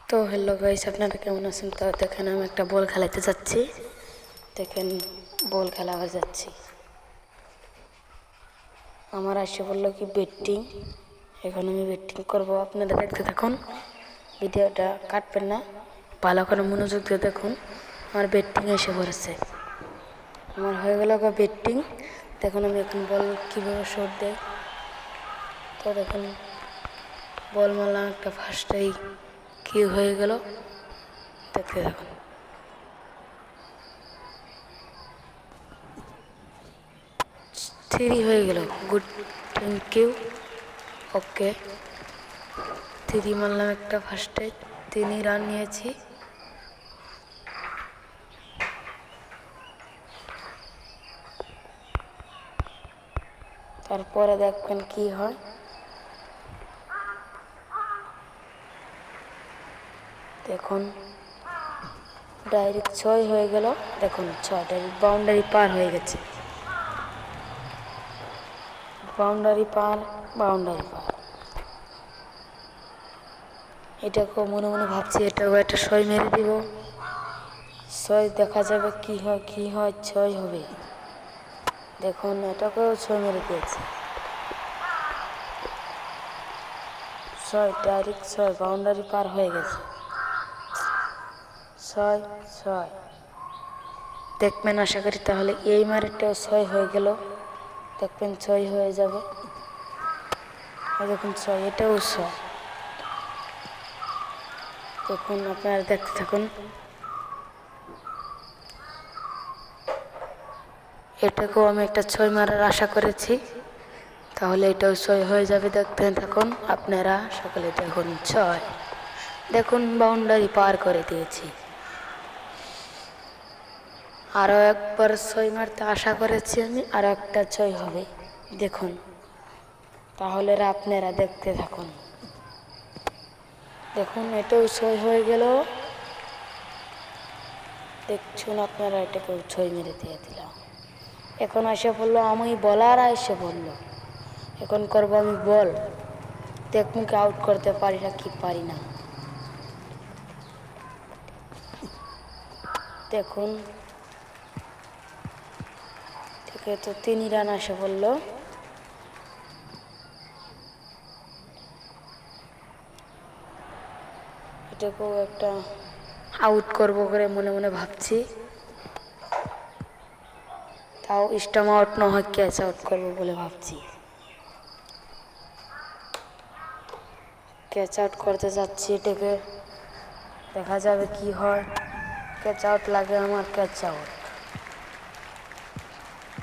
তো hello guys, আপনারা কেমন আছেন? তো দেখেন আমি একটা বল খেলাতে যাচ্ছি। দেখেন বল খেলা হয়ে যাচ্ছি। আমার আসে বললো কি বেটিং, এখন আমি বেটিং করব। আপনারা দেখতে থাকুন, ভিডিওটা কাটবেন না, ভালো করে মনোযোগ দিয়ে দেখুন। আমার বেটিং এসে পড়েছে, আমার হয়ে গেল বেটিং। দেখুন আমি এখন বল কীভাবে শট দেয়। তো দেখুন বল মারলাম একটা, ফার্স্টেই কি হয়ে গেল দেখতে থাকুন। 3 হয়ে গেল, গুড, থ্যাংক ইউ, ওকে। 3 মারলাম একটা, ফার্স্টে 3 রান নিয়েছি। তারপরে দেখবেন কি হয়। দেখুন ডাইরেক্ট 6 হয়ে গেল। দেখুন 6 ডাইরেক্ট বাউন্ডারি পার হয়ে গেছে। বাউন্ডারি পার, বাউন্ডারি পার। এটাকেও মনে মনে ভাবছি এটাও একটা 6 মেরে দিব। 6 দেখা যাবে কি হয়, কি হয়, 6 হবে। দেখুন এটাকেও 6 মেরে দিয়েছে। 6 ডাইরেক্ট 6 বাউন্ডারি পার হয়ে গেছে। 6 6 দেখবেন, আশা করি তাহলে এই মারেরটাও 6 হয়ে গেল। দেখবেন 6 হয়ে যাবে। দেখুন 6, এটাও 6। দেখুন আপনারা দেখতে থাকুন। এটাকেও আমি একটা 6 মারার আশা করেছি, তাহলে এটাও 6 হয়ে যাবে। দেখতে থাকুন আপনারা সকলে। দেখুন 6, দেখুন বাউন্ডারি পার করে দিয়েছি। আরও একবার 6 মারতে আশা করেছি আমি, আরও একটা 6 হবে। দেখুন তাহলে আপনারা দেখতে থাকুন। দেখুন এটাও 6 হয়ে গেল। দেখছুন আপনারা, এটাকেও 6 মেরে দিয়ে দিলাম। এখন এসে বললো আমি বলার, এসে বললো এখন করবো আমি বল। দেখুন কি আউট করতে পারি না কি পারি না। দেখুন ঠিক আছে, তো 3 রান আসে বললো। এটাকেও একটা আউট করবো করে মনে মনে ভাবছি। তাও স্টাম্প আউট না হয় ক্যাচ আউট করবো বলে ভাবছি। ক্যাচ আউট করতে যাচ্ছি, এটাকে দেখা যাবে কি হয়। ক্যাচ আউট লাগে আমার, ক্যাচ আউট।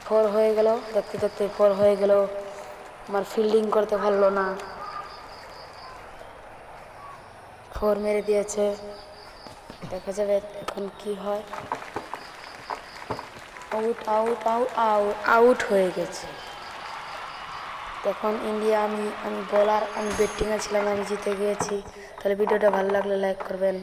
4 হয়ে গেল। দেখতে দেখতে 4 হয়ে গেল। আমার ফিল্ডিং করতে পারলো না, 4 মেরে দিয়েছে। দেখা যাবে এখন কি হয়। Out out out out out হয়ে গেছে। দেখুন ইন্ডিয়া, আমি বোলার, আমি ব্যাটিংয়ে ছিলাম, আমি জিতে গিয়েছি। তাহলে ভিডিওটা ভালো লাগলে লাইক করবেন।